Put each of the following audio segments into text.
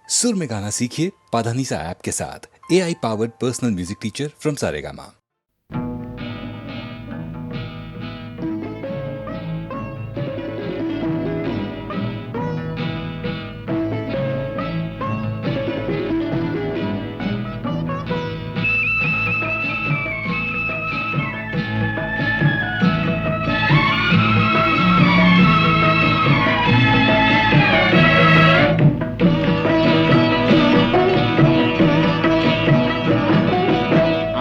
सुर में गाना सीखिए पाधानीसा ऐप के साथ। AI powered personal music teacher from Saregama.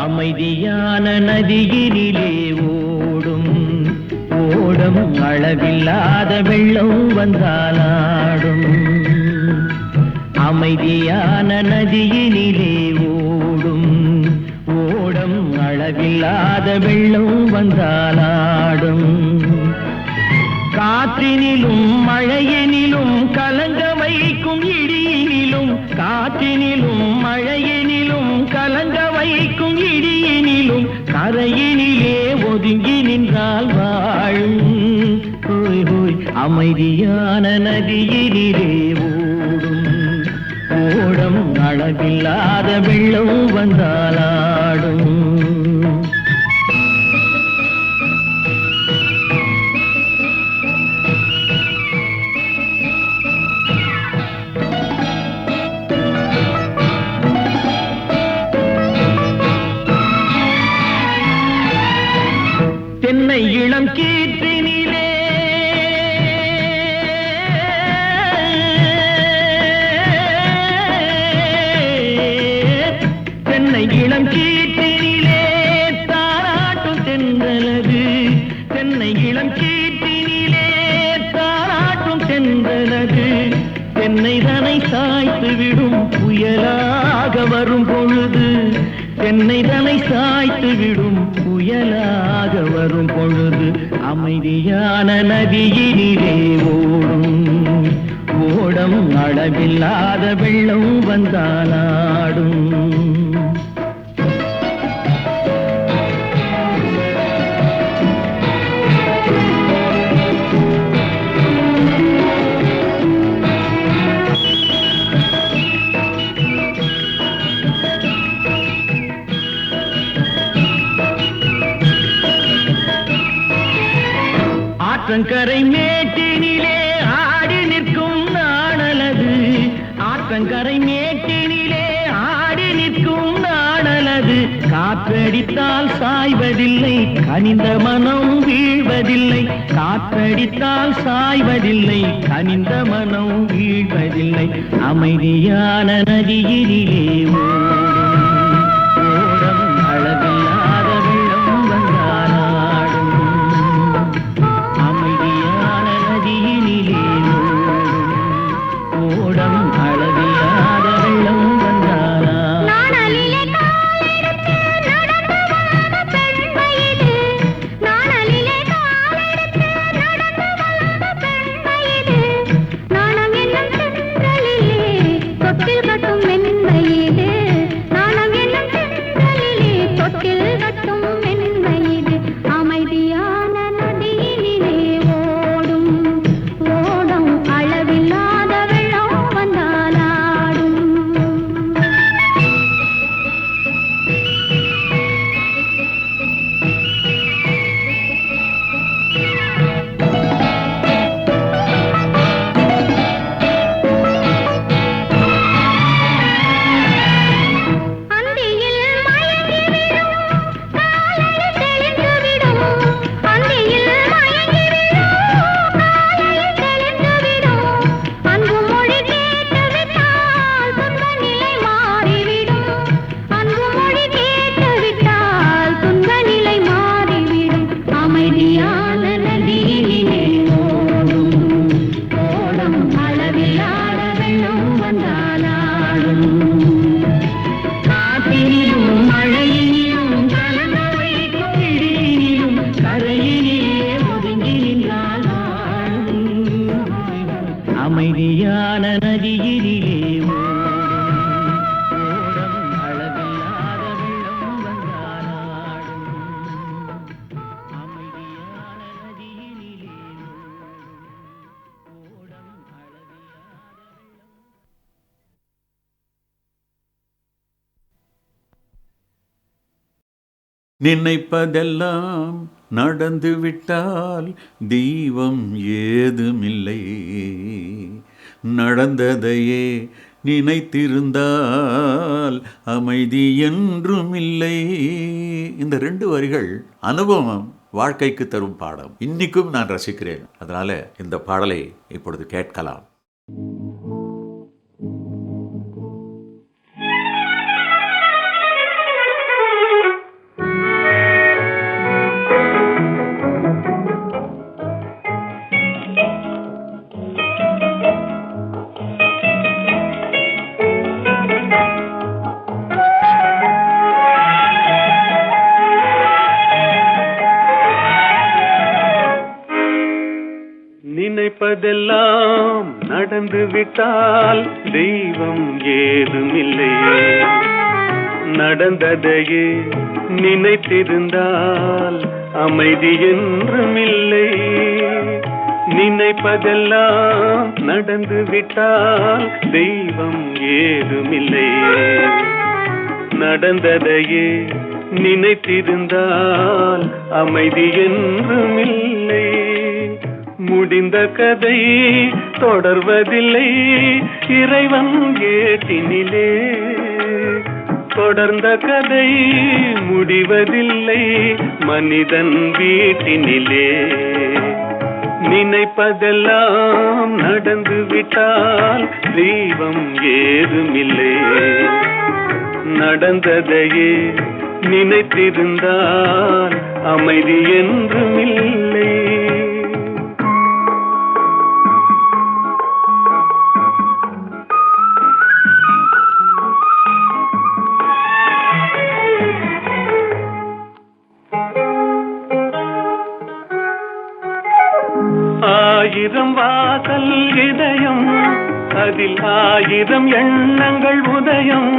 அமைதியான நதியினிலே ஓடும் ஓடம் அளவில்லாத வெள்ளம் வந்தாலாடும். அமைதியான நதியினிலே ஓடும் ஓடம் அளவில்லாத வெள்ளம் வந்தாலாடும். காற்றினிலும் மழையினிலும் கலங்க வைக்கும் இடியினிலும், காற்றினிலும் மழையினிலும் கலங்க வைக்கும் இடியினிலும் கரையினிலே ஒதுங்கி நின்றால் வாழும். ஹோய் ஹோய் அமைதியான நதியினிலே ஓடும் ஓடம் அளவில்லாத வெள்ளம் வந்தாலாடும். தென்னை இளம் கீற்றினிலே தென்னை இளம் கீற்றினிலே தாராட்டும் தென்றலது. தென்னை இளம் கீற்றினிலே தாராட்டும் தென்றலது. தென்னை தனை சாய்த்து விடும் புயலாக வரும் பொழுது, தென்னை தனை சாய்த்து விடும் புயலாக வரும் பொழுது அமைதியான நதியினிலே ஓடும் ஓடம் அளவில்லாத வெள்ளம் வந்தாலாடும். ஆற்றங்கரை மேட்டினிலே ஆடி நிற்கும் நாணலது. ஆற்றங்கரை மேட்டினிலே ஆடி நிற்கும் நாணலது. காற்றடித்தால் சாய்வதில்லை, கனிந்த மனம் வீழ்வதில்லை. காற்றடித்தால் சாய்வதில்லை, கனிந்த மனம் வீழ்வதில்லை. அமைதியான நதியினிலே ஓடம் அளவில்லாத வெள்ளம் வந்தாலாடும். அமைதியான நதியினிலே ஓடம் அளவில்லாத வெள்ளம் வந்தாலாடும். அளவில்லாத வெள்ளம் வந்தாலாடும். நினைப்பதெல்லாம் நடந்து விட்டால் தெய்வம் ஏதுமில்லை, நடந்ததையே நினைத்திருந்தால் அமைதி என்றும் இல்லை. இந்த 2 வரிகள் அனுபவம் வாழ்க்கைக்கு தரும் பாடம். இன்னைக்கும் நான் ரசிக்கிறேன். அதனால இந்த பாடலை இப்பொழுது கேட்கலாம். நினைப்பதெல்லாம் நடந்து விட்டால் தெய்வம் ஏதுமில்லை, நடந்ததையே நினைத்திருந்தால் அமைதி என்றும் இல்லை. நினைப்பதெல்லாம் நடந்து விட்டால் தெய்வம் ஏதுமில்லை, நடந்ததையே நினைத்திருந்தால் அமைதி என்றும் இல்லை. முடிந்த கதை தொடர்வதில்லை இறைவன் ஏட்டினிலே, தொடர்ந்த கதை முடிவதில்லை மனிதன் வீட்டினிலே. நினைப்பதெல்லாம் நடந்து விட்டால் தெய்வம் ஏதுமில்லை, நடந்ததையே நினைத்திருந்தால் அமைதி என்றும் இல்லை. ஆயிரம் வாசல் இதயம், அதில் 1000 எண்ணங்கள் உதயம்.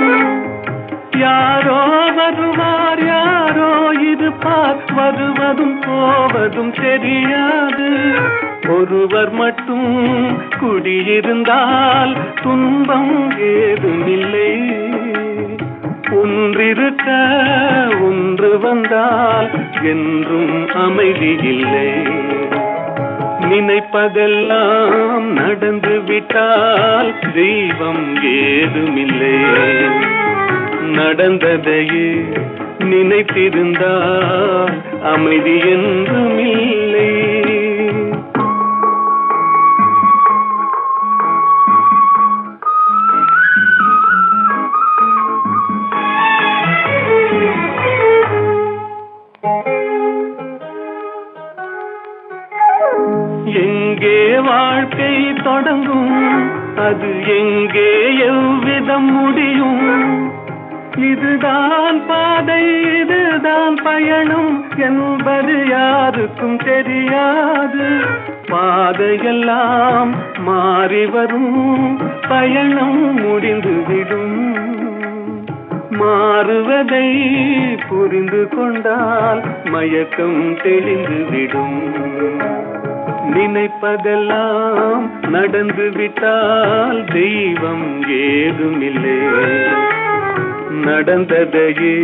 யாரோ வருவார் யாரோ இருப்பார், வருவதும் போவதும் தெரியாது. ஒருவர் மட்டும் குடியிருந்தால் துன்பம் ஏதுமில்லை, ஒன்றிருக்க ஒன்று வந்தால் என்றும் அமைதி இல்லை. நினைப்பதெல்லாம் நடந்து விட்டால் தெய்வம் ஏதுமில்லை, நடந்ததையே நினைத்திருந்தால் அமைதி என்றும் இல்லை. எங்கே வாழ்க்கை தொடங்கும், அது எங்கே எவ்விதம் முடியும்? இதுதான் பாதை இதுதான் பயணம் என்பது யாருக்கும் தெரியாது. பாதையெல்லாம் மாறி வரும், பயணம் முடிந்துவிடும். மாறுவதை புரிந்து கொண்டால் மயக்கம் தெளிந்துவிடும். நினைப்பதெல்லாம் நடந்து விட்டால் தெய்வம் ஏதுமில்லை, நடந்ததையே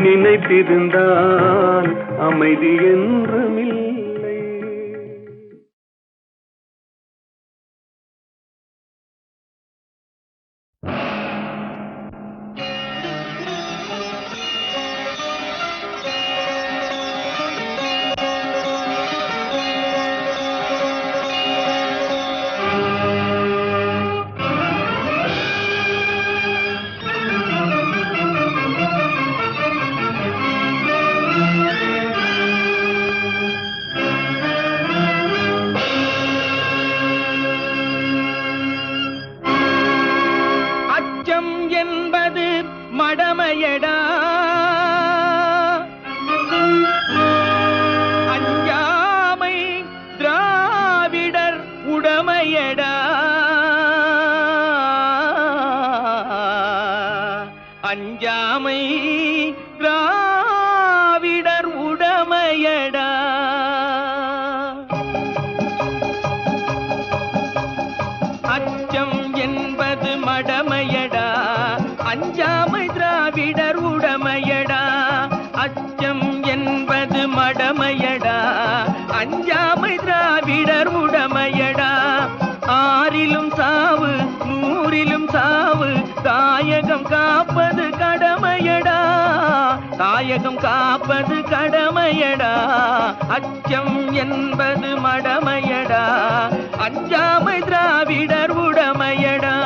நினைத்திருந்தால் அமைதி என்றும் இல்லை. மடமையடா, அஞ்சாமை திராவிடர் உடமையடா, அஞ்சாமை திராவிடர் உடமையடா. அச்சம் என்பது மடமையடா, அஞ்சாமை திராவிடர் உடமையடா. அச்சம் காப்பது கடமையடா, தாயகம் காப்பது கடமையடா, அச்சம் என்பது மடமையடா, அஞ்சாமை திராவிடர் உடமையடா.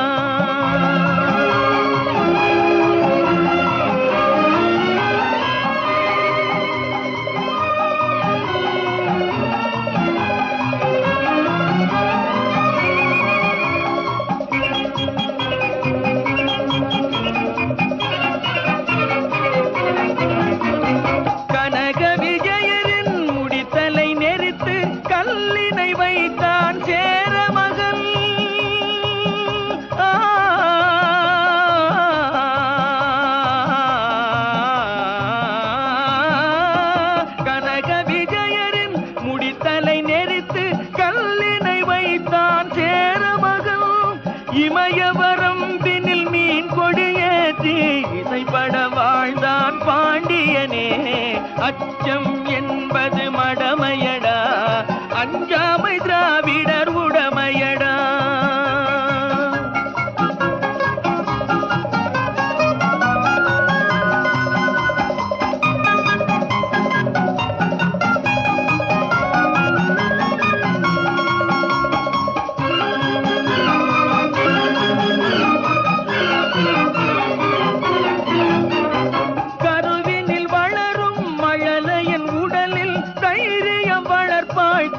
இமயவரம்பினில் மீன் கொடியேற்றி இசைப்பட வாழ்ந்தான் பாண்டியனே, அச்சம் என்பது மடமையடா, அஞ்சாமை திராவிடர் உடமையடா.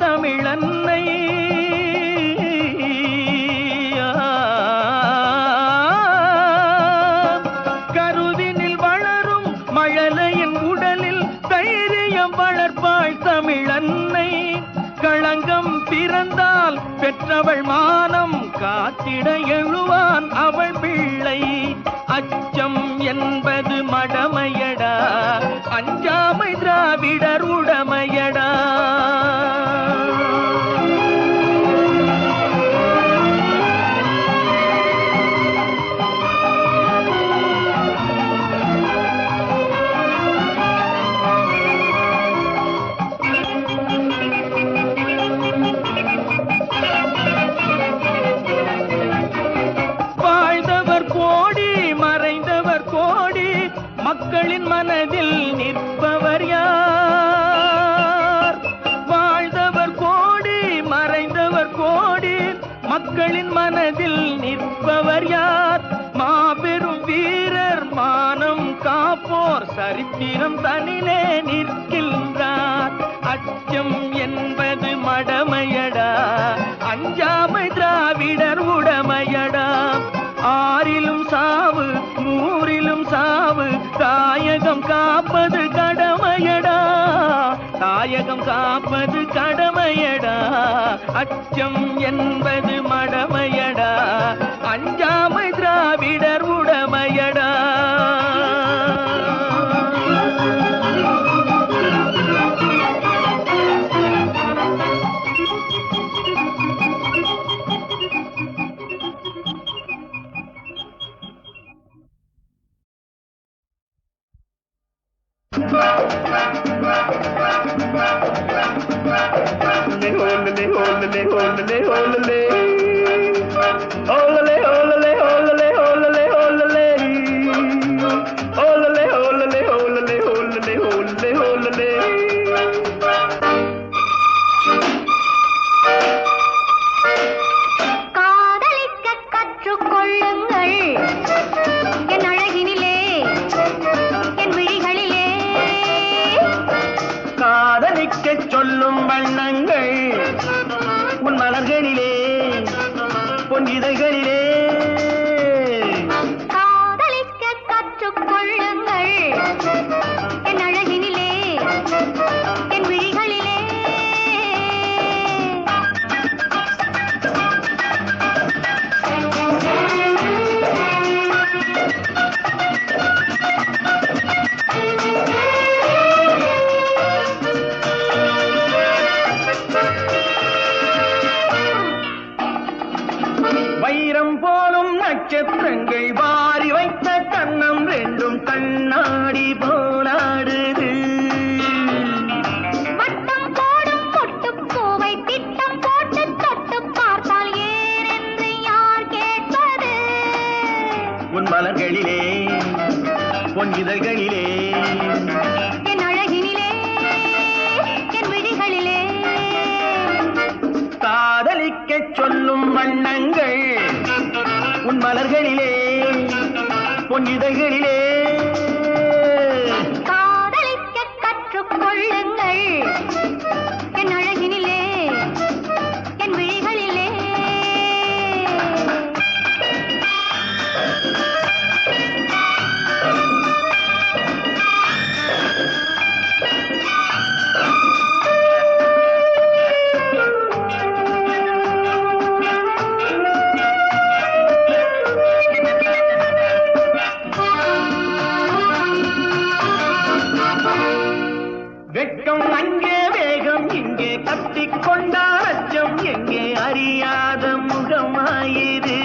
தமிழன்னை கருவினில் வளரும் மழலையின் உடலில் தைரியம் வளர்ப்பாள் தமிழன்னை, களங்கம் பிறந்தால் பெற்றவள் மானம் காத்திட எழுவான் அவள் பிள்ளை, அச்சம் என்பது மடமையடா, அஞ்சாமை திராவிடர் உடமையடா. மக்களின் மனதில் நிற்பவர் யார்? வாழ்ந்தவர் கோடி மறைந்தவர் கோடி, மக்களின் மனதில் நிற்பவர் யார்? மாபெரும் வீரர் மானம் காப்போர் சரித்திரம் தனிலே நிற்கின்றார், அச்சம் என்பது மடமையடா, அஞ்சாமை திராவிடர் உடமையடா. ஆறிலும் சாவு நூறிலும் சாவு, தாயகம் காப்பது கடமையடா, தாயகம் காப்பது கடமையடா, அச்சம் என்பது மடமையடா, அஞ்சாமை திராவிடர் உடமையடா. சொல்லும் வண்ணங்கள் உன் மலர்களிலே பொன் இதழ்களிலே, காதலிக்க கற்றுக்கொள்ளுங்கள் என் அழகினிலே என் விழிகளிலே. வைரம் போலும் நட்சத்திரங்கள் வாரி வைத்த கண்ணம் ரெண்டும் கண்ணாடி போலாடுது, வட்டம் போடும் பொட்டுப் பூவை திட்டம் போட்டு தொட்டு பார்த்தால் ஏனென்று யார் கேட்பது? உன் மலர்களிலே பொன் இதழ்களிலே என் அழகினிலே என் விழிகளிலே காதலிக்கச் சொல்லும் வண்ணங்கள் உன் மலர்களிலே பொன் இதழ்களிலே காதலிக்க கற்றுக்கொள்ளுங்கள் என் அழகினிலே என் விழிகளிலே வெட்கம் அங்கே வேகம் இங்கே கட்டிக்கொண்டால் அச்சம் எங்கே அறியாத முகமாயிரு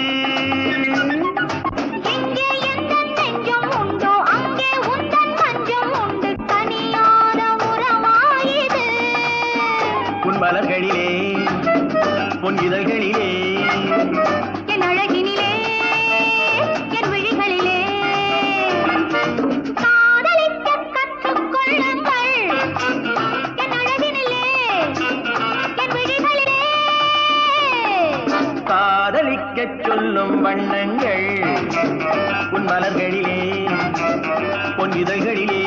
எங்கே எந்தன் நெஞ்சம் உண்டோ அங்கே உந்தன் மஞ்சம் உண்டு தனியாத உறவாயிது உன் மலர்களிலே பொன் இதழ்களிலே என் அழகினிலே என் விழிகளிலே காதலிக்க கற்றுக்கொள்ளுங்கள் என் அழகினிலே என் விழிகளிலே காதலிக்கச் சொல்லும் வண்ணங்கள் உன் மலர்களிலே பொன் இதழ்களிலே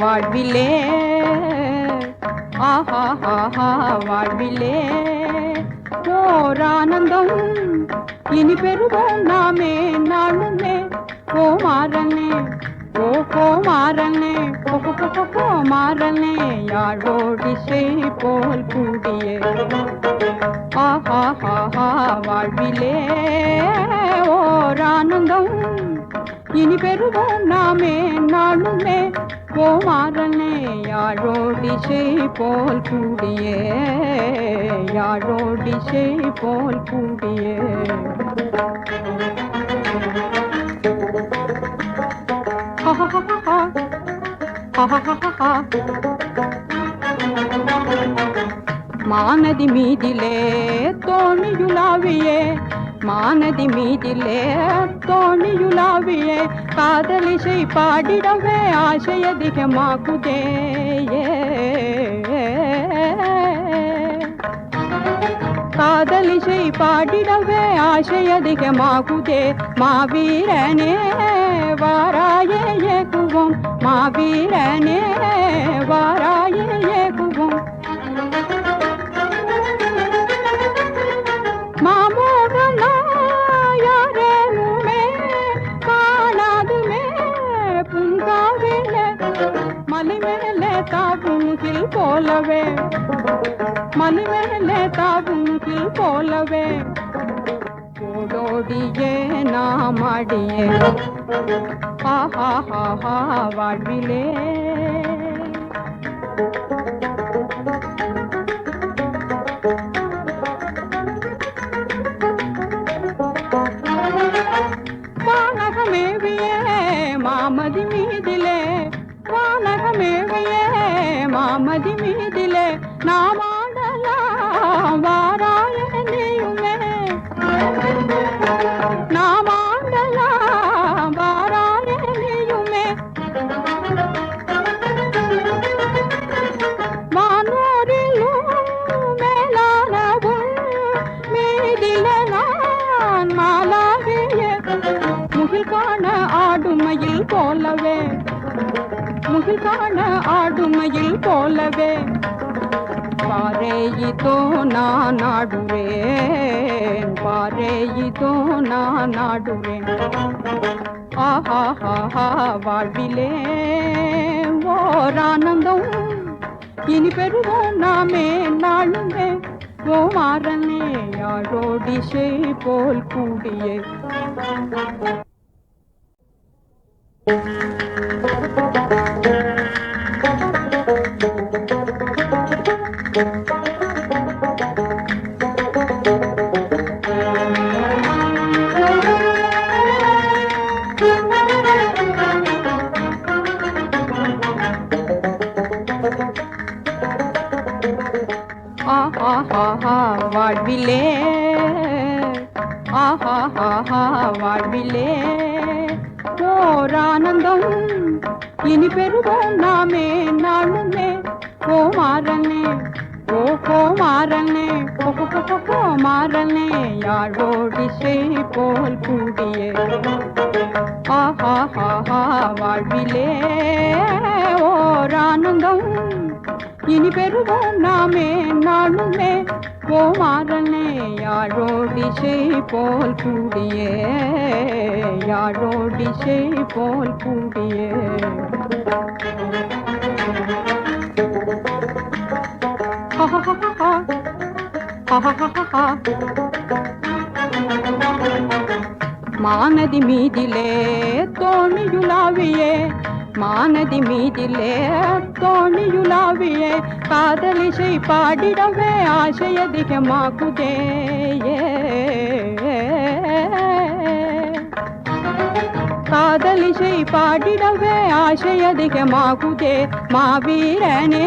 வாழ்விலே வாழ்விலே ஓர் ஆனந்தம் இனி பெறுவோம் நாமே நாளுமே ஓ மாறனே ஓ மாறனே ஓ மாறனே யாழோடிசை போல் கூடியே வாழ்விலே ஓர் ஆனந்தம் இனி பெறுவோம் நாமே நாளுமே ஓ மாறனே யாழோடிசை போல் கூடியே யாழோடிசை போல் கூடியே மானதி மீதிலே தோணியுலாவியே மானதி மீதிலே தோணியுலாவியே காதலிசை பாடிடவே ஆசை அதிகமாகுதே காதலிசை பாடிடவே ஆசை அதிகமாகுதே மாவீரனே வாராயே ஏகுவோம் மாவீரனே வாராயே ஏகுவோம் மாமோகனாயாரேனுமே காணாதுமே புங்காவிலே மலிமேலே தாவுங்கில் போலவே மலிமேலே தாவுங்கில் போலவே ஓடோடியே நாம் அடியே வாழ்விலே வானகமேவியே மாமதி மீதிலே வானகமேவியே மாமதி மீதிலே நாம் ஆடலாம் வாராய நீயுமே நாம் ஆடலாம் வாராய நீயுமே வானோரிலும் மேலானவும் மீதிலே நான் மாலாகிய முகில் காண ஆடுமையில் போலவே முகில் காண ஆடுமையில் போலவே பாரேயிதோ நான் ஆடுறேன் பாரேயிதோ நான் ஆடுறேன் வாழ்விலே ஓர் ஆனந்தம் இனி பெறுவோம் நாமே நாளுமே ஓ மாறனே யாழோடிசை போல் கூடியே. ஆஹா வாழ்விலே ஆஹா வாழ்விலே ஓர் ஆனந்தம் இனி பெறுவோம் நாமே நாளுமே ஓ மாறனே ஓ மாறனே ஓ மாறனே யாழோடிசை போல் கூடியே. ஆஹா வாழ்விலே ஓர் ஆனந்தம் இனி பெறுவோம் நாமே நாளுமே ஓ மாறனே யாழோடிசை போல் கூடியே யாழோடிசை போல் கூடியே. மானதி மீதிலே தோணியுலாவியே மானதி மீதிலே தோணியுலாவியே காதலிசை பாடிடவே ஆசை அதிகமாகுதே. காதலிசை பாடிடவே ஆசை அதிகமாகுதே. மாவீரனே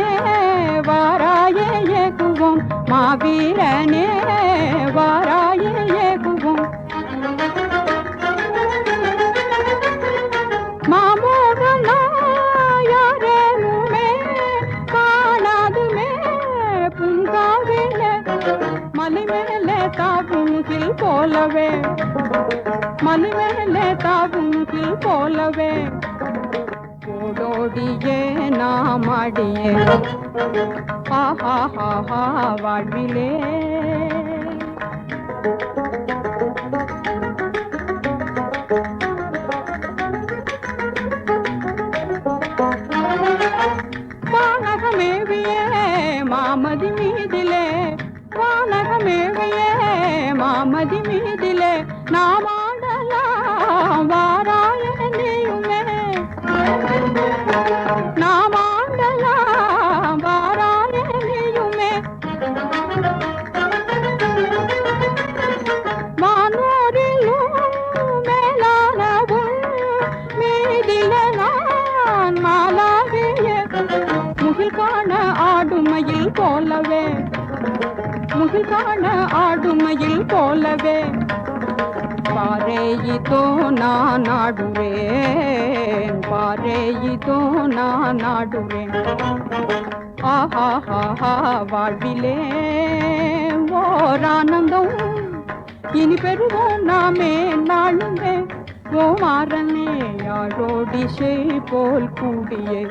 வாராயே ஏகுவோம் மாவீரனே வாராயே ஏகுவோம். மாமோகனா யாரேனுமே காணாதுமே பூங்காவிலே மலை மேலே தாவுமுகில் போலவே மலை மேலே தாவுமுகில் போலவே ஓடோடியே நாம் ஆடியே. ஆஹா வாழ்விலே வானகமேவியே மாமதி மீதிலே வானகமேவியே மாமதி மீதிலே நாம் ஆடலாம் வாராய நீயுமே நாம் ஆடலாம் வாராய நீயுமே. வானோரிலும் மேலானவும் மீதிலே நான் மாலாகியே முகில் காண ஆடுமையில் போலவே முகில் காண ஆடுமையில் போலவே பாரேயிதோ நான் ஆடுறேன் பாரேயிதோ நான் ஆடுறேன். ஆஹா வாழ்விலே ஓர் ஆனந்தம் இனி பெறுவோம் நாமே நாளுமே ஓ மாறனே யாழோடிசை போல் கூடியே.